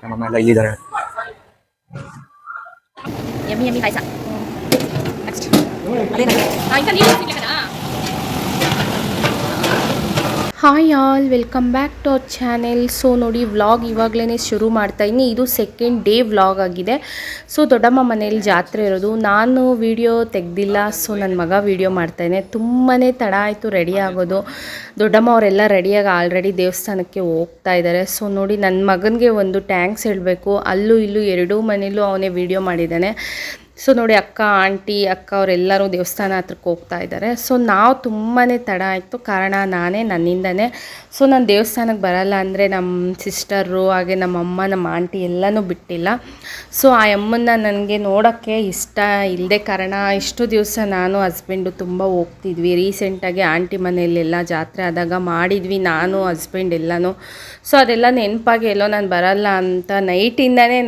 ನಮ್ಮಮ್ಮ ಎಲ್ಲ ಇಲ್ಲಿದ್ದಾರೆ. ಯಮ್ಮಿ ಯಮ್ಮಿ ಪಾಯಸ. ನೆಕ್ಸ್ಟ್ ఇంకా నీళ్ళు తినలే కదా. Hi all, welcome back to our channel. So ನೋಡಿ, ವ್ಲಾಗ್ ಇವಾಗಲೇ ಶುರು ಮಾಡ್ತಾಯಿದ್ದೀನಿ. ಇದು ಸೆಕೆಂಡ್ ಡೇ ವ್ಲಾಗ್ ಆಗಿದೆ. ಸೊ ದೊಡ್ಡಮ್ಮ ಮನೇಲಿ ಜಾತ್ರೆ ಇರೋದು, ನಾನು ವೀಡಿಯೋ ತೆಗೆದಿಲ್ಲ. ಸೊ ನನ್ನ ಮಗ ವೀಡಿಯೋ ಮಾಡ್ತಾಯಿದ್ದೆ. ತುಂಬಾ ತಡ ಆಯಿತು ರೆಡಿ ಆಗೋದು. ದೊಡ್ಡಮ್ಮ ಅವರೆಲ್ಲ ರೆಡಿಯಾಗಿ ಆಲ್ರೆಡಿ ದೇವಸ್ಥಾನಕ್ಕೆ ಹೋಗ್ತಾ ಇದ್ದಾರೆ. ಸೊ ನೋಡಿ, ನನ್ನ ಮಗನಿಗೆ ಒಂದು ಟ್ಯಾಂಕ್ಸ್ ಹೇಳಬೇಕು. ಅಲ್ಲೂ ಇಲ್ಲೂ ಎರಡೂ ಮನೇಲೂ ಅವನೇ ವೀಡಿಯೋ ಮಾಡಿದ್ದಾನೆ. ಸೊ ನೋಡಿ, ಅಕ್ಕ ಆಂಟಿ ಅಕ್ಕ ಅವರೆಲ್ಲರೂ ದೇವಸ್ಥಾನ ಹತ್ರಕ್ಕೆ ಹೋಗ್ತಾ ಇದ್ದಾರೆ. ಸೊ ನಾವು ತುಂಬಾ ತಡ ಆಯಿತು, ಕಾರಣ ನಾನೇ, ನನ್ನಿಂದನೇ. ಸೊ ನಾನು ದೇವಸ್ಥಾನಕ್ಕೆ ಬರಲ್ಲ ಅಂದರೆ ನಮ್ಮ ಸಿಸ್ಟರು ಹಾಗೆ ನಮ್ಮಮ್ಮ ನಮ್ಮ ಆಂಟಿ ಎಲ್ಲನೂ ಬಿಟ್ಟಿಲ್ಲ. ಸೊ ಆ ಅಮ್ಮನ್ನ ನನಗೆ ನೋಡೋಕ್ಕೆ ಇಷ್ಟ ಇಲ್ಲದೆ ಕಾರಣ ಇಷ್ಟು ದಿವಸ ನಾನು ಹಸ್ಬೆಂಡು ತುಂಬ ಹೋಗ್ತಿದ್ವಿ. ರೀಸೆಂಟಾಗಿ ಆಂಟಿ ಮನೆಯಲ್ಲೆಲ್ಲ ಜಾತ್ರೆ ಆದಾಗ ಮಾಡಿದ್ವಿ, ನಾನು ಹಸ್ಬೆಂಡ್ ಎಲ್ಲನೂ. ಸೊ ಅದೆಲ್ಲ ನೆನಪಾಗಿ ಎಲ್ಲೋ ನಾನು ಬರಲ್ಲ ಅಂತ ನೈಟಿಂದನೇ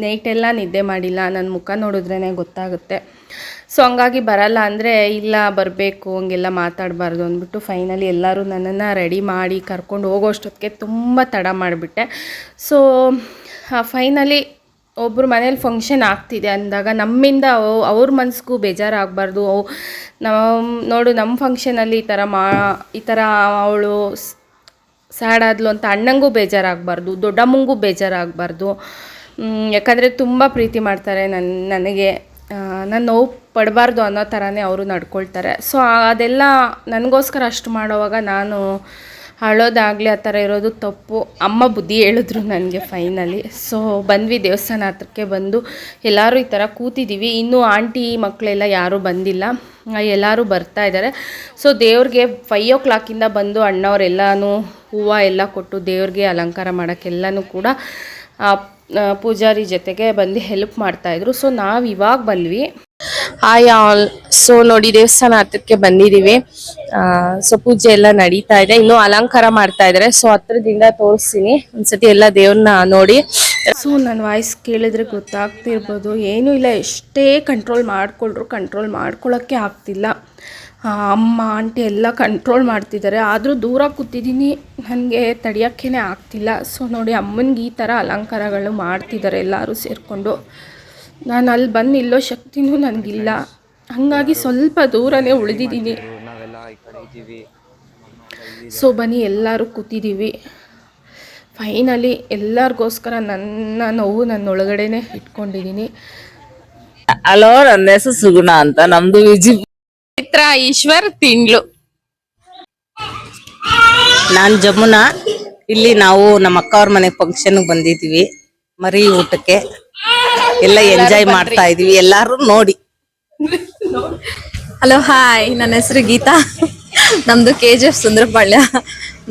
ನೈಟೆಲ್ಲ ನಿದ್ದೆ ಮಾಡಿಲ್ಲ. ನನ್ನ ಮುಖ ನೋಡಿದ್ರೇ ಗೊತ್ತಾಗುತ್ತೆ. ಸೊ ಹಂಗಾಗಿ ಬರಲ್ಲ ಅಂದರೆ ಇಲ್ಲ ಬರಬೇಕು ಹಂಗೆಲ್ಲ ಮಾತಾಡಬಾರ್ದು ಅಂದ್ಬಿಟ್ಟು ಫೈನಲಿ ಎಲ್ಲರೂ ನನ್ನನ್ನು ರೆಡಿ ಮಾಡಿ ಕರ್ಕೊಂಡು ಹೋಗೋಷ್ಟೊತ್ತಿಗೆ ತುಂಬ ತಡ ಮಾಡಿಬಿಟ್ಟೆ. ಸೊ ಫೈನಲಿ ಒಬ್ಬರು ಮನೇಲಿ ಫಂಕ್ಷನ್ ಆಗ್ತಿದೆ ಅಂದಾಗ ನಮ್ಮಿಂದ ಅವ್ರ ಮನಸ್ಸಿಗೂ ಬೇಜಾರಾಗಬಾರ್ದು. ನೋಡು ನಮ್ಮ ಫಂಕ್ಷನಲ್ಲಿ ಈ ಥರ ಅವಳು ಸ್ಯಾಡ್ ಆದ್ಲು ಅಂತ ಅಣ್ಣಂಗೂ ಬೇಜಾರಾಗಬಾರ್ದು, ದೊಡ್ಡಮ್ಮಂಗೂ ಬೇಜಾರಾಗಬಾರ್ದು. ಯಾಕಂದರೆ ತುಂಬ ಪ್ರೀತಿ ಮಾಡ್ತಾರೆ ನನಗೆ, ನಾನು ನೋವು ಪಡಬಾರ್ದು ಅನ್ನೋ ಥರನೇ ಅವರು ನಡ್ಕೊಳ್ತಾರೆ. ಸೊ ಅದೆಲ್ಲ ನನಗೋಸ್ಕರ ಅಷ್ಟು ಮಾಡೋವಾಗ ನಾನು ಅಳೋದಾಗಲಿ ಆ ಥರ ಇರೋದು ತಪ್ಪು. ಅಮ್ಮ ಬುದ್ಧಿ ಹೇಳಿದ್ರು ನನಗೆ ಫೈನಲಿ. ಸೊ ಬಂದ್ವಿ ದೇವಸ್ಥಾನ ಹತ್ರಕ್ಕೆ. ಬಂದು ಎಲ್ಲರೂ ಈ ಥರ ಕೂತಿದ್ದೀವಿ. ಇನ್ನೂ ಆಂಟಿ ಮಕ್ಕಳೆಲ್ಲ ಯಾರೂ ಬಂದಿಲ್ಲ, ಎಲ್ಲರೂ ಬರ್ತಾ ಇದ್ದಾರೆ. ಸೊ ದೇವ್ರಿಗೆ 5 o'clock ಬಂದು ಅಣ್ಣವರೆಲ್ಲನೂ ಹೂವು ಎಲ್ಲ ಕೊಟ್ಟು ದೇವ್ರಿಗೆ ಅಲಂಕಾರ ಮಾಡೋಕ್ಕೆಲ್ಲನೂ ಕೂಡ ಪೂಜಾರಿ ಜೊತೆಗೆ ಬಂದು ಹೆಲ್ಪ್ ಮಾಡ್ತಾಯಿದ್ರು. ಸೊ ನಾವು ಇವಾಗ ಬಂದ್ವಿ. Hi all. ಸೊ ನೋಡಿ, ದೇವಸ್ಥಾನ ಹತ್ರಕ್ಕೆ ಬಂದಿದ್ದೀವಿ. ಸೊ ಪೂಜೆ ಎಲ್ಲ ನಡೀತಾ ಇದೆ, ಇನ್ನೂ ಅಲಂಕಾರ ಮಾಡ್ತಾ ಇದ್ದಾರೆ. ಸೊ ಹತ್ರದಿಂದ ತೋರಿಸ್ತೀನಿ ಒಂದ್ಸತಿ ಎಲ್ಲ ದೇವ್ರನ್ನ ನೋಡಿ. ಸೊ ನನ್ನ ವಾಯ್ಸ್ ಕೇಳಿದ್ರೆ ಗೊತ್ತಾಗ್ತಿರ್ಬೋದು, ಏನೂ ಇಲ್ಲ, ಎಷ್ಟೇ ಕಂಟ್ರೋಲ್ ಮಾಡ್ಕೊಳ್ಳೋಕ್ಕೆ ಆಗ್ತಿಲ್ಲ. ಅಮ್ಮ ಆಂಟಿ ಎಲ್ಲ ಕಂಟ್ರೋಲ್ ಮಾಡ್ತಿದ್ದಾರೆ, ಆದರೂ ದೂರ ಕೂತಿದ್ದೀನಿ, ನನಗೆ ತಡೆಯೋಕ್ಕೇ ಆಗ್ತಿಲ್ಲ. ಸೊ ನೋಡಿ, ಅಮ್ಮನಿಗೆ ಈ ಥರ ಅಲಂಕಾರಗಳು ಮಾಡ್ತಿದ್ದಾರೆ ಎಲ್ಲರೂ ಸೇರಿಕೊಂಡು. ನಾನು ಅಲ್ಲಿ ಬಂದು ನಿಲ್ಲೋ ಶಕ್ತಿನೂ ನನಗಿಲ್ಲ, ಹಾಗಾಗಿ ಸ್ವಲ್ಪ ದೂರನೇ ಉಳಿದಿದ್ದೀನಿ. ಸೊ ಬನ್ನಿ, ಎಲ್ಲರೂ ಕೂತಿದ್ದೀವಿ. ಫೈನಲಿ ಎಲ್ಲರಿಗೋಸ್ಕರ ನನ್ನ ನೋವು ನನ್ನೊಳಗಡೆನೆ ಇಟ್ಕೊಂಡಿದ್ದೀನಿ. ಹಲೋ, ನನ್ನ ಹೆಸರು ಸುಗುಣ ಅಂತ. ನಮ್ದು ಚಿತ್ರ ಈಶ್ವರ್ ತಿಂಡ್ಲು. ನಾನ್ ಜಮುನಾ. ಇಲ್ಲಿ ನಾವು ನಮ್ಮ ಅಕ್ಕ ಅವ್ರ ಮನೆ ಫಂಕ್ಷನ್ಗೆ ಬಂದಿದ್ವಿ, ಮರಿ ಊಟಕ್ಕೆ. ಎಲ್ಲ ಎಂಜಾಯ್ ಮಾಡ್ತಾ ಇದೀವಿ, ಎಲ್ಲಾರು ನೋಡಿ. ಹಲೋ ಹಾಯ್, ನನ್ನ ಹೆಸರು ಗೀತಾ. ನಮ್ದು KGF ಸುಂದರಪಾಳ್ಯ.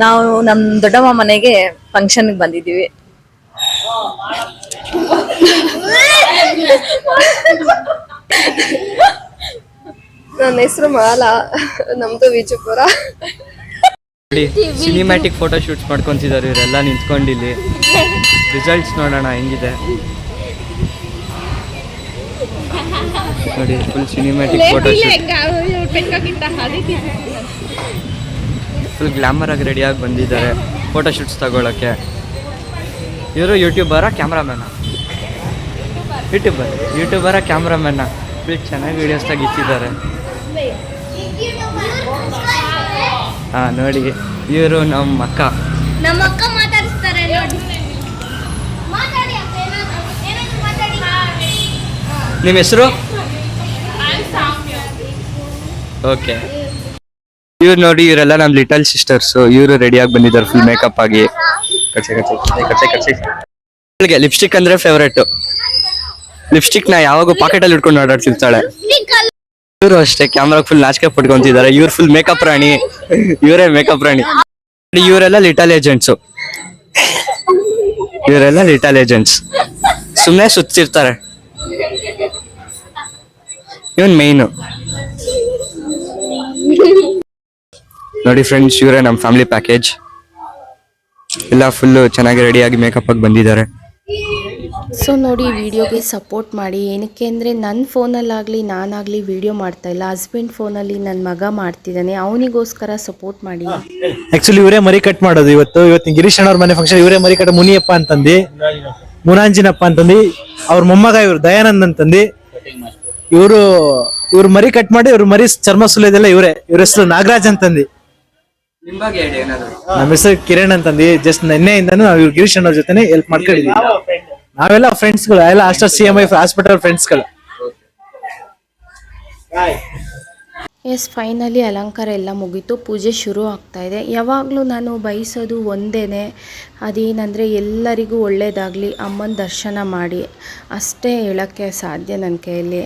ನಾವು ನಮ್ ದೊಡ್ಡಮ್ಮ ಮನೆಗೆ ಫಂಕ್ಷನ್ಗೆ ಬಂದಿದ್ದೀವಿ. ನನ್ನ ಹೆಸರು ಮಾಲಾ, ನಮ್ದು ವಿಜಯಪುರ. ಸಿನಿಮ್ಯಾಟಿಕ್ ಫೋಟೋ ಶೂಟ್ಸ್ ಮಾಡ್ಕೊಂತಿದ್ದಾರೆ ಇವರೆಲ್ಲ ನಿಂತ್ಕೊಂಡಿಲ್ಲಿ. ರಿಸಲ್ಟ್ಸ್ ನೋಡೋಣ ಹೆಂಗಿದೆ ನೋಡಿ. Full cinematic photo shoot, full glamour ಆಗಿ ರೆಡಿಯಾಗಿ ಬಂದಿದ್ದಾರೆ ಫೋಟೋ ಶೂಟ್ಸ್ ತಗೊಳ್ಳೋಕ್ಕೆ. ಇವರು ಯೂಟ್ಯೂಬರ ಕ್ಯಾಮ್ರಾಮ್ಯಾನ ಕ್ಯಾಮ್ರಾಮ್ಯಾನ ಫುಲ್ ಚೆನ್ನಾಗಿ ವೀಡಿಯೋಸ್ ತೆಗಿತಿದ್ದಾರೆ. ಹಾಂ ನೋಡಿ, ಇವರು ನಮ್ಮ ಅಕ್ಕ ಮಾತಾಡಿಸ್ತಾರೆ ನೋಡಿ. ನಿಮ್ಮ ಹೆಸರು? ಓಕೆ. ಇವ್ರು ನೋಡಿ, ಇವರೆಲ್ಲ ನಮ್ಮ ಲಿಟಲ್ ಸಿಸ್ಟರ್ಸು. ಇವರು ರೆಡಿಯಾಗಿ ಬಂದಿದ್ದಾರೆ ಫುಲ್ ಮೇಕಪ್ ಆಗಿ. ಲಿಪ್ಸ್ಟಿಕ್ ಅಂದ್ರೆ ಫೇವ್ರೇಟು. ಲಿಪ್ಸ್ಟಿಕ್ ನ ಯಾವಾಗ ಪಾಕೆಟ್ ಅಲ್ಲಿ ಇಟ್ಕೊಂಡು ಓಡಾಡ್ತಿರ್ತಾಳೆ. ಇವರು ಅಷ್ಟೇ ಕ್ಯಾಮ್ರಾ ಫುಲ್ ನಾಚಿಕೆ ಪಡ್ಕೊಂತಿದ್ದಾರೆ. ಇವ್ರು ಫುಲ್ ಮೇಕಪ್ ರಾಣಿ, ಇವರೇ ಮೇಕಪ್ ರಾಣಿ. ಇವರೆಲ್ಲ ಲಿಟಲ್ ಏಜೆಂಟ್ಸ್, ಸುಮ್ಮನೆ ಸುತ್ತಿರ್ತಾರೆ. ಇವನ್ ಮೇಯ್ನು ನೋಡಿ ಫ್ರೆಂಡ್ಸ್, ಇವರೇ ನಮ್ಮ ಫ್ಯಾಮಿಲಿ ಪ್ಯಾಕೇಜ್. ಎಲ್ಲ ಫುಲ್ಲು ಚೆನ್ನಾಗಿ ರೆಡಿಯಾಗಿ ಮೇಕಪ್ ಆಗಿ ಬಂದಿದ್ದಾರೆ. ಸೊ ನೋಡಿ, ವಿಡಿಯೋಗೆ ಸಪೋರ್ಟ್ ಮಾಡಿ. ಏನಕ್ಕೆ ಅಂದರೆ ನನ್ನ ಫೋನಲ್ಲಾಗಲಿ ನಾನಾಗಲಿ ವಿಡಿಯೋ ಮಾಡ್ತಾಯಿಲ್ಲ, ಹಸ್ಬೆಂಡ್ ಫೋನಲ್ಲಿ ನನ್ನ ಮಗ ಮಾಡ್ತಿದ್ದಾನೆ, ಅವನಿಗೋಸ್ಕರ ಸಪೋರ್ಟ್ ಮಾಡಿ. ಆ್ಯಕ್ಚುಲಿ ಇವರೇ ಮರಿ ಕಟ್ ಮಾಡೋದು. ಇವತ್ತು ಗಿರೀಶ್ ಅಣ್ಣವ್ರ ಮನೆ ಫಂಕ್ಷನ್ ಇವರೇ ಮರಿ ಕಟ್. ಮುನಿಯಪ್ಪ ಅಂತಂದು ಮುನಾಂಜಿನಪ್ಪ ಅಂತಂದು, ಅವ್ರ ಮೊಮ್ಮಗ ಇವ್ರು ದಯಾನಂದ್ ಅಂತಂದು. ಇವ್ರು ಮರಿ ಕಟ್ ಮಾಡಿ ಇವ್ರ ಮರಿ ಚರ್ಮ ಸುಲಿಯೋದೆಲ್ಲ ಇವ್ರ ಹೆಸರು ನಾಗರಾಜ್ ಅಂತಂದು. ನಿಮ್ ಬಗ್ಗೆ ಹೇಳಿ ಏನಾದ್ರು. ನಮ್ಮ ಹೆಸರು ಕಿರಣ್ ಅಂತಂದು. ಜಸ್ಟ್ ನಿನ್ನೆಯಿಂದಾನು ನಾವು ಇವ್ರು ಗಿರೀಶ್ ಅನ್ನೋರ್ ಜೊತೆ ಹೆಲ್ಪ್ ಮಾಡ್ಕೊಂಡಿದೀವಿ. ನಾವೆಲ್ಲ ಫ್ರೆಂಡ್ಸ್ಗಳು, ಎಲ್ಲ ಅಷ್ಟರ್ CMI ಹಾಸ್ಪಿಟಲ್ ಫ್ರೆಂಡ್ಸ್ಗಳು. ಎಸ್, ಫೈನಲಿ ಅಲಂಕಾರ ಎಲ್ಲ ಮುಗೀತು, ಪೂಜೆ ಶುರು ಆಗ್ತಾ ಇದೆ. ಯಾವಾಗಲೂ ನಾನು ಬಯಸೋದು ಒಂದೇ, ಅದೇನೆಂದರೆ ಎಲ್ಲರಿಗೂ ಒಳ್ಳೆಯದಾಗಲಿ, ಅಮ್ಮನ ದರ್ಶನ ಮಾಡಿ, ಅಷ್ಟೇ ಹೇಳೋಕ್ಕೆ ಸಾಧ್ಯ ನನ್ನ ಕೈಯಲ್ಲಿ.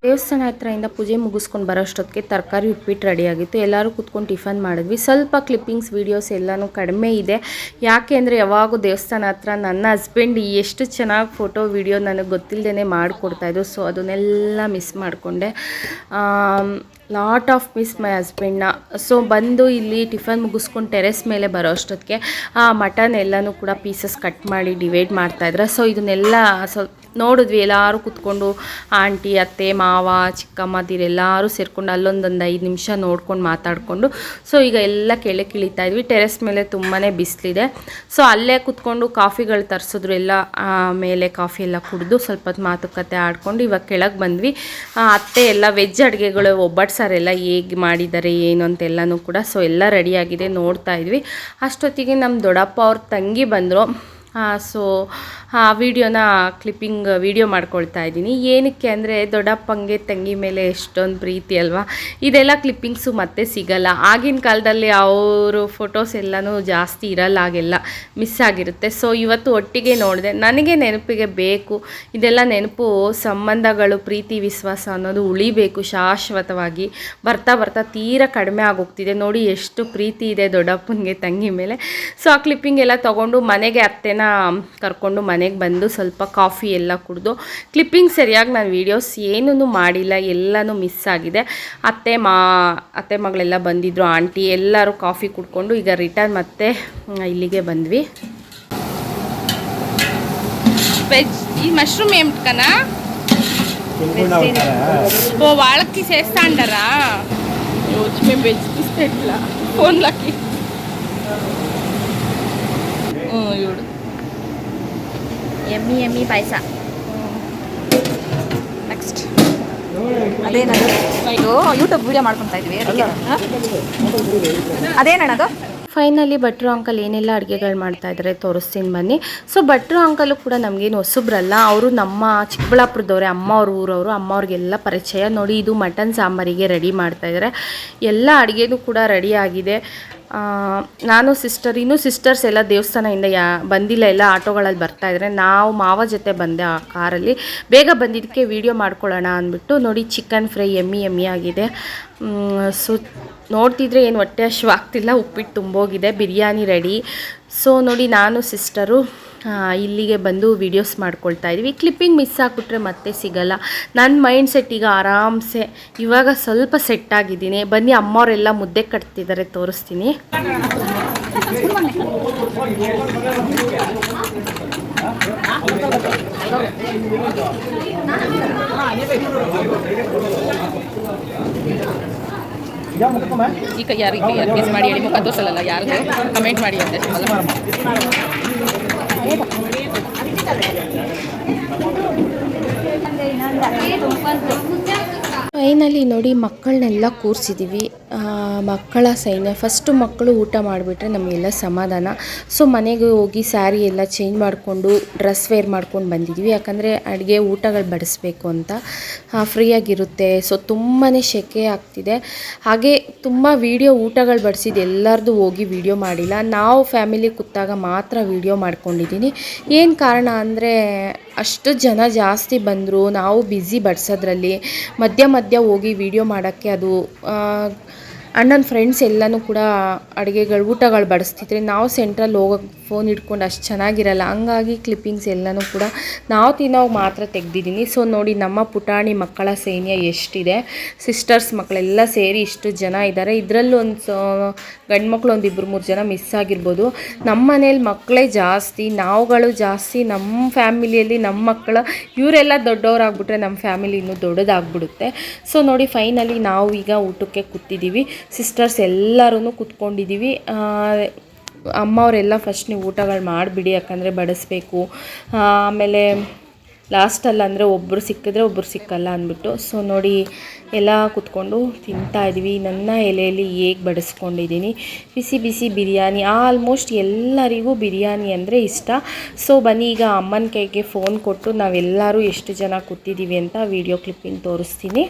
ದೇವಸ್ಥಾನ ಹತ್ರದಿಂದ ಪೂಜೆ ಮುಗಿಸ್ಕೊಂಡು ಬರೋಷ್ಟೊತ್ತಿಗೆ ತರಕಾರಿ ಉಪ್ಪಿಟ್ಟು ರೆಡಿಯಾಗಿತ್ತು. ಎಲ್ಲರೂ ಕೂತ್ಕೊಂಡು ಟಿಫನ್ ಮಾಡಿದ್ವಿ. ಸ್ವಲ್ಪ ಕ್ಲಿಪ್ಪಿಂಗ್ಸ್ ವೀಡಿಯೋಸ್ ಎಲ್ಲನೂ ಕಡಿಮೆ ಇದೆ. ಯಾಕೆ ಅಂದರೆ ಯಾವಾಗೂ ದೇವಸ್ಥಾನ ಹತ್ರ ನನ್ನ ಹಸ್ಬೆಂಡ್ ಎಷ್ಟು ಚೆನ್ನಾಗಿ ಫೋಟೋ ವೀಡಿಯೋ ನನಗೆ ಗೊತ್ತಿಲ್ಲದೇ ಮಾಡಿಕೊಡ್ತಾಯಿದ್ದು. ಸೊ ಅದನ್ನೆಲ್ಲ ಮಿಸ್ ಮಾಡಿಕೊಂಡೆ. ಲಾಟ್ ಆಫ್ ಮಿಸ್ ಮೈ ಹಸ್ಬೆಂಡ್ನ. ಸೊ ಬಂದು ಇಲ್ಲಿ ಟಿಫನ್ ಮುಗಿಸ್ಕೊಂಡು ಟೆರೆಸ್ ಮೇಲೆ ಬರೋ ಅಷ್ಟೊತ್ತಿಗೆ ಮಟನ್ ಎಲ್ಲನೂ ಕೂಡ ಪೀಸಸ್ ಕಟ್ ಮಾಡಿ ಡಿವೈಡ್ ಮಾಡ್ತಾಯಿದ್ರೆ. ಸೊ ಇದನ್ನೆಲ್ಲ ನೋಡಿದ್ವಿ, ಎಲ್ಲರೂ ಕೂತ್ಕೊಂಡು ಆಂಟಿ, ಅತ್ತೆ, ಮಾವ, ಚಿಕ್ಕಮ್ಮದಿರೆಲ್ಲರೂ ಸೇರಿಕೊಂಡು ಅಲ್ಲೊಂದೊಂದು 5 ನಿಮಿಷ ನೋಡ್ಕೊಂಡು ಮಾತಾಡಿಕೊಂಡು ಸೊ ಈಗ ಎಲ್ಲ ಕೆಳಗೆ ಇಳಿತಾ ಇದ್ವಿ. ಟೆರೆಸ್ ಮೇಲೆ ತುಂಬಾ ಬಿಸಿಲಿದೆ. ಸೊ ಅಲ್ಲೇ ಕೂತ್ಕೊಂಡು ಕಾಫಿಗಳು ತರಿಸಿದ್ರು. ಎಲ್ಲ ಮೇಲೆ ಕಾಫಿ ಎಲ್ಲ ಕುಡಿದು ಸ್ವಲ್ಪ ಹೊತ್ತು ಮಾತುಕತೆ ಆಡ್ಕೊಂಡು ಇವಾಗ ಕೆಳಗೆ ಬಂದ್ವಿ. ಅತ್ತೆ ಎಲ್ಲ ವೆಜ್ ಅಡುಗೆಗಳು, ಒಬ್ಬಟ್ಟು ಸಾರೆಲ್ಲ ಹೇಗೆ ಮಾಡಿದ್ದಾರೆ ಏನು ಅಂತೆಲ್ಲನೂ ಕೂಡ ಸೊ ಎಲ್ಲ ರೆಡಿಯಾಗಿದೆ, ನೋಡ್ತಾ ಇದ್ವಿ. ಅಷ್ಟೊತ್ತಿಗೆ ನಮ್ಮ ದೊಡ್ಡಪ್ಪ ಅವ್ರ ತಂಗಿ ಬಂದರು. ಸೊ ಆ ವಿಡಿಯೋನ ವಿಡಿಯೋ ಮಾಡ್ಕೊಳ್ತಾ ಇದ್ದೀನಿ. ಏನಕ್ಕೆ ಅಂದರೆ ದೊಡ್ಡಪ್ಪಂಗೆ ತಂಗಿ ಮೇಲೆ ಎಷ್ಟೊಂದು ಪ್ರೀತಿ ಅಲ್ವಾ. ಇದೆಲ್ಲ ಕ್ಲಿಪ್ಪಿಂಗ್ಸು ಮತ್ತೆ ಸಿಗಲ್ಲ. ಆಗಿನ ಕಾಲದಲ್ಲಿ ಅವರು ಫೋಟೋಸ್ ಎಲ್ಲನೂ ಜಾಸ್ತಿ ಇರಲ್ಲ, ಆಗೆಲ್ಲ ಮಿಸ್ ಆಗಿರುತ್ತೆ. ಸೊ ಇವತ್ತು ಒಟ್ಟಿಗೆ ನೋಡಿದೆ, ನನಗೆ ನೆನಪಿಗೆ ಬೇಕು. ಇದೆಲ್ಲ ನೆನಪು, ಸಂಬಂಧಗಳು, ಪ್ರೀತಿ, ವಿಶ್ವಾಸ ಅನ್ನೋದು ಉಳಿಬೇಕು ಶಾಶ್ವತವಾಗಿ. ಬರ್ತಾ ಬರ್ತಾ ತೀರಾ ಕಡಿಮೆ ಆಗೋಗ್ತಿದೆ. ನೋಡಿ ಎಷ್ಟು ಪ್ರೀತಿ ಇದೆ ದೊಡ್ಡಪ್ಪನಿಗೆ ತಂಗಿ ಮೇಲೆ. ಸೊ ಆ ಕ್ಲಿಪ್ಪಿಂಗ್ ಎಲ್ಲ ತೊಗೊಂಡು ಮನೆಗೆ ಅತ್ತೆನ ಕರ್ಕೊಂಡು ಮನೆಗೆ ಬಂದು ಸ್ವಲ್ಪ ಕಾಫಿ ಎಲ್ಲ ಕುಡಿದು, ಕ್ಲಿಪ್ಪಿಂಗ್ ಸರಿಯಾಗಿ ನಾನು ವೀಡಿಯೋಸ್ ಏನೂ ಮಾಡಿಲ್ಲ, ಎಲ್ಲನೂ ಮಿಸ್ ಆಗಿದೆ. ಅತ್ತೆ ಮಗಳೆಲ್ಲ ಬಂದಿದ್ದರು, ಆಂಟಿ ಎಲ್ಲರೂ ಕಾಫಿ ಕುಡ್ಕೊಂಡು ಈಗ ರಿಟರ್ನ್ ಮತ್ತೆ ಇಲ್ಲಿಗೆ ಬಂದ್ವಿ. వెజ్ ఈ మష్రూమ్ ఏమిటి కన్నా ఓ వాళ్ళకి చేస్తా అంటారా రోజు మేము వెజ్ తీస్తే ఎట్లా ఫోన్లకి చూడు ಎಮ್ಮಿ ಪಾಯಸ. ನೆಕ್ಸ್ಟ್ ಅದೇನದು, ಇದು ಯೂಟ್ಯೂಬ್ ವಿಡಿಯೋ ಮಾಡ್ಕೊತಾ ಇದ್ವಿ ಅದಕ್ಕೆ. ಅದೇನದು ಫೈನಲಿ ಭಟ್ರು ಅಂಕಲ್ ಏನೆಲ್ಲ ಅಡುಗೆಗಳು ಮಾಡ್ತಾಯಿದ್ದಾರೆ ತೋರಿಸ್ತೀನಿ ಬನ್ನಿ. ಸೊ ಭಟ್ರು ಅಂಕಲು ಕೂಡ ನಮಗೇನು ಹೊಸಬ್ರಲ್ಲ, ಅವರು ನಮ್ಮ ಚಿಕ್ಕಬಳ್ಳಾಪುರದವ್ರೆ, ಅಮ್ಮ ಅವ್ರ ಊರವರು. ಅಮ್ಮ ಅವ್ರಿಗೆಲ್ಲ ಪರಿಚಯ. ನೋಡಿ ಇದು ಮಟನ್ ಸಾಂಬಾರಿಗೆ ರೆಡಿ ಮಾಡ್ತಾಯಿದ್ದಾರೆ. ಎಲ್ಲ ಅಡುಗೆನೂ ಕೂಡ ರೆಡಿ ಆಗಿದೆ. ನಾನು ಇನ್ನೂ ಸಿಸ್ಟರ್ಸ್ ಎಲ್ಲ ದೇವಸ್ಥಾನದಿಂದ ಬಂದಿಲ್ಲ, ಎಲ್ಲ ಆಟೋಗಳಲ್ಲಿ ಬರ್ತಾಯಿದ್ರೆ. ನಾವು ಮಾವ ಜೊತೆ ಬಂದೆ ಆ ಕಾರಲ್ಲಿ. ಬೇಗ ಬಂದಿದ್ದಕ್ಕೆ ವೀಡಿಯೋ ಮಾಡ್ಕೊಳ್ಳೋಣ ಅಂದ್ಬಿಟ್ಟು. ನೋಡಿ ಚಿಕನ್ ಫ್ರೈ ಎಮ್ಮಿ ಆಗಿದೆ. ಸೊ ನೋಡ್ತಿದ್ರೆ ಏನು ಹೊಟ್ಟೆ ಹಶ್ವಾಗ್ತಿಲ್ಲ, ಉಪ್ಪಿಟ್ಟು ತುಂಬೋಗಿದೆ, ಬಿರಿಯಾನಿ ರೆಡಿ. ಸೊ ನೋಡಿ ನಾನು ಸಿಸ್ಟರು ಇಲ್ಲಿಗೆ ಬಂದು ವೀಡಿಯೋಸ್ ಮಾಡ್ಕೊಳ್ತಾ ಇದ್ವಿ. ಕ್ಲಿಪ್ಪಿಂಗ್ ಮಿಸ್ ಆಗಿಬಿಟ್ರೆ ಮತ್ತೆ ಸಿಗಲ್ಲ. ನನ್ನ ಮೈಂಡ್ ಸೆಟ್ ಈಗ ಆರಾಮ್ಸೆ ಇವಾಗ ಸ್ವಲ್ಪ ಸೆಟ್ ಆಗಿದ್ದೀನಿ. ಬನ್ನಿ, ಅಮ್ಮವರೆಲ್ಲ ಮುದ್ದೆ ಕಟ್ತಿದ್ದಾರೆ, ತೋರಿಸ್ತೀನಿ. ಈಗ ಯಾರಿಗೆ ಗೆಸ್ ಮಾಡಿ ಹೇಳಿ, ಮುಖ ತೋರಿಸಲ್ಲ, ಯಾರು ಕಮೆಂಟ್ ಮಾಡಿ ಅಂತ. ಫೈನಲಿ ನೋಡಿ ಮಕ್ಕಳನ್ನೆಲ್ಲ ಕೂರಿಸಿದ್ದೀವಿ. ಮಕ್ಕಳ ಸೈನ್ಯ. ಫಸ್ಟು ಮಕ್ಕಳು ಊಟ ಮಾಡಿಬಿಟ್ರೆ ನಮಗೆಲ್ಲ ಸಮಾಧಾನ. ಸೊ ಮನೆಗೆ ಹೋಗಿ ಸ್ಯಾರಿ ಎಲ್ಲ ಚೇಂಜ್ ಮಾಡಿಕೊಂಡು ಡ್ರೆಸ್ ವೇರ್ ಮಾಡ್ಕೊಂಡು ಬಂದಿದ್ವಿ. ಯಾಕಂದರೆ ಅಡುಗೆ ಊಟಗಳು ಬಡಿಸ್ಬೇಕು ಅಂತ ಫ್ರೀಯಾಗಿರುತ್ತೆ. ಸೊ ತುಂಬಾ ಸೆಕೆ ಆಗ್ತಿದೆ. ಹಾಗೆ ತುಂಬ ಊಟಗಳು ಬಡಿಸಿದ್ದು ಎಲ್ಲರದು ಹೋಗಿ ವೀಡಿಯೋ ಮಾಡಿಲ್ಲ. ನಾವು ಫ್ಯಾಮಿಲಿ ಕೂತಾಗ ಮಾತ್ರ ವೀಡಿಯೋ ಮಾಡ್ಕೊಂಡಿದ್ದೀನಿ. ಏನು ಕಾರಣ ಅಂದರೆ ಅಷ್ಟು ಜನ ಜಾಸ್ತಿ ಬಂದರು, ನಾವು ಬ್ಯುಸಿ ಬಡಿಸೋದ್ರಲ್ಲಿ. ಮಧ್ಯ ಹೋಗಿ ವೀಡಿಯೋ ಮಾಡೋಕ್ಕೆ ಅದು ಅಣ್ಣನ ಫ್ರೆಂಡ್ಸ್ ಎಲ್ಲನೂ ಕೂಡ ಊಟಗಳು ಬಡಿಸ್ತಿದ್ರೆ ನಾವು ಸೆಂಟ್ರಲ್ಲಿ ಹೋಗೋಕ್ಕೆ ಫೋನ್ ಹಿಡ್ಕೊಂಡು ಅಷ್ಟು ಚೆನ್ನಾಗಿರಲ್ಲ, ಹಂಗಾಗಿ ಕ್ಲಿಪ್ಪಿಂಗ್ಸ್ ಎಲ್ಲನೂ ಕೂಡ ನಾವು ತಿನ್ನೋವಾಗ ಮಾತ್ರ ತೆಗ್ದಿದ್ದೀನಿ. ಸೊ ನೋಡಿ ನಮ್ಮ ಪುಟಾಣಿ ಮಕ್ಕಳ ಸೈನ್ಯ ಎಷ್ಟಿದೆ, ಸಿಸ್ಟರ್ಸ್ ಮಕ್ಕಳೆಲ್ಲ ಸೇರಿ ಇಷ್ಟು ಜನ ಇದ್ದಾರೆ. ಇದರಲ್ಲೂ ಗಂಡು ಮಕ್ಕಳು ಒಂದು 2-3 ಜನ ಮಿಸ್ ಆಗಿರ್ಬೋದು. ನಮ್ಮ ಮನೇಲಿ ಮಕ್ಕಳೇ ಜಾಸ್ತಿ, ನಾವುಗಳು ಜಾಸ್ತಿ. ನಮ್ಮ ಫ್ಯಾಮಿಲಿಯಲ್ಲಿ ನಮ್ಮ ಮಕ್ಕಳು ಇವರೆಲ್ಲ ದೊಡ್ಡವರಾಗ್ಬಿಟ್ರೆ ನಮ್ಮ ಫ್ಯಾಮಿಲಿ ಇನ್ನೂ ದೊಡ್ಡದಾಗ್ಬಿಡುತ್ತೆ. ಸೊ ನೋಡಿ ಫೈನಲಿ ನಾವು ಈಗ ಊಟಕ್ಕೆ ಕೂತಿದ್ದೀವಿ. ಸಿಸ್ಟರ್ಸ್ ಎಲ್ಲರೂ ಕೂತ್ಕೊಂಡಿದ್ದೀವಿ. ಅಮ್ಮವರೆಲ್ಲ ಫಸ್ಟ್ ನೀವು ಊಟಗಳು ಮಾಡಿಬಿಡಿ, ಯಾಕಂದರೆ ಬಡಿಸ್ಬೇಕು. ಆಮೇಲೆ ಲಾಸ್ಟಲ್ಲಿ ಅಂದರೆ ಒಬ್ಬರು ಸಿಕ್ಕಿದ್ರೆ ಒಬ್ಬರು ಸಿಕ್ಕಲ್ಲ ಅಂದ್ಬಿಟ್ಟು. ಸೊ ನೋಡಿ ಎಲ್ಲ ಕೂತ್ಕೊಂಡು ತಿಂತಾಯಿದ್ವಿ. ನನ್ನ ಎಲೆಯಲ್ಲಿ ಹೇಗೆ ಬಡಿಸ್ಕೊಂಡಿದ್ದೀನಿ, ಬಿಸಿ ಬಿಸಿ ಬಿರಿಯಾನಿ. ಆಲ್ಮೋಸ್ಟ್ ಎಲ್ಲರಿಗೂ ಬಿರಿಯಾನಿ ಅಂದರೆ ಇಷ್ಟ. ಸೊ ಬನ್ನಿ ಈಗ ಅಮ್ಮನ ಕೈಗೆ ಫೋನ್ ಕೊಟ್ಟು ನಾವೆಲ್ಲರೂ ಎಷ್ಟು ಜನ ಕೂತಿದ್ದೀವಿ ಅಂತ ವಿಡಿಯೋ ಕ್ಲಿಪ್ಪಿಂಗ್ ತೋರಿಸ್ತೀನಿ.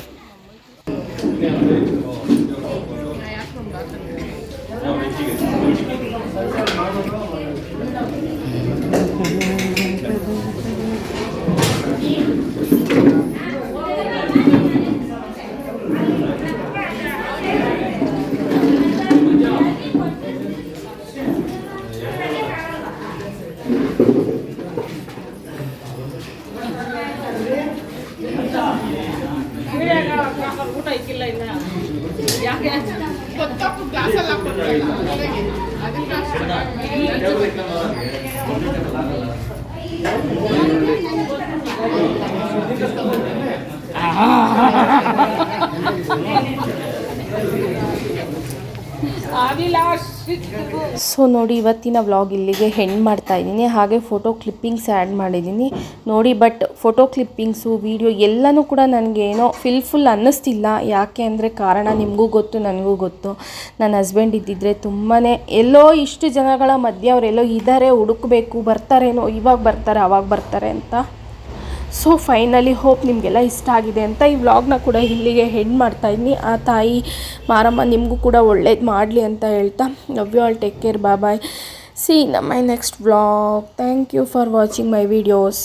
ಸೊ ನೋಡಿ ಇವತ್ತಿನ ವ್ಲಾಗ್ ಇಲ್ಲಿಗೆ ಹೆಂಡ್ ಮಾಡ್ತಾ ಇದ್ದೀನಿ. ಹಾಗೆ ಫೋಟೋ ಕ್ಲಿಪ್ಪಿಂಗ್ಸ್ ಆ್ಯಡ್ ಮಾಡಿದ್ದೀನಿ ನೋಡಿ. ಬಟ್ ಫೋಟೋ ಕ್ಲಿಪ್ಪಿಂಗ್ಸು ವಿಡಿಯೋ ಎಲ್ಲನೂ ಕೂಡ ನನಗೇನೋ ಫುಲ್ ಅನ್ನಿಸ್ತಿಲ್ಲ. ಯಾಕೆ ಅಂದರೆ ಕಾರಣ ನಿಮಗೂ ಗೊತ್ತು, ನನಗೂ ಗೊತ್ತು. ನನ್ನ ಹಸ್ಬೆಂಡ್ ಇದ್ದಿದ್ದರೆ ತುಂಬಾ ಎಲ್ಲೋ ಇಷ್ಟು ಜನಗಳ ಮಧ್ಯೆ ಅವರೆಲ್ಲೋ ಇದ್ದಾರೆ, ಹುಡುಕಬೇಕು, ಬರ್ತಾರೇನೋ, ಇವಾಗ ಬರ್ತಾರೆ ಅವಾಗ ಬರ್ತಾರೆ ಅಂತ. ಸೊ ಫೈನಲಿ ಹೋಪ್ ನಿಮಗೆಲ್ಲ ಇಷ್ಟ ಆಗಿದೆ ಅಂತ ಈ ವ್ಲಾಗ್ನ ಕೂಡ ಇಲ್ಲಿಗೆ ಹೆಂಡ್ ಮಾಡ್ತಾಯಿದ್ದೀನಿ. ಆ ತಾಯಿ ಮಾರಮ್ಮ ನಿಮಗೂ ಕೂಡ ಒಳ್ಳೇದು ಮಾಡಲಿ ಅಂತ ಹೇಳ್ತಾ, love you all, take care, bye bye, see in my next vlog. Thank you for watching my videos.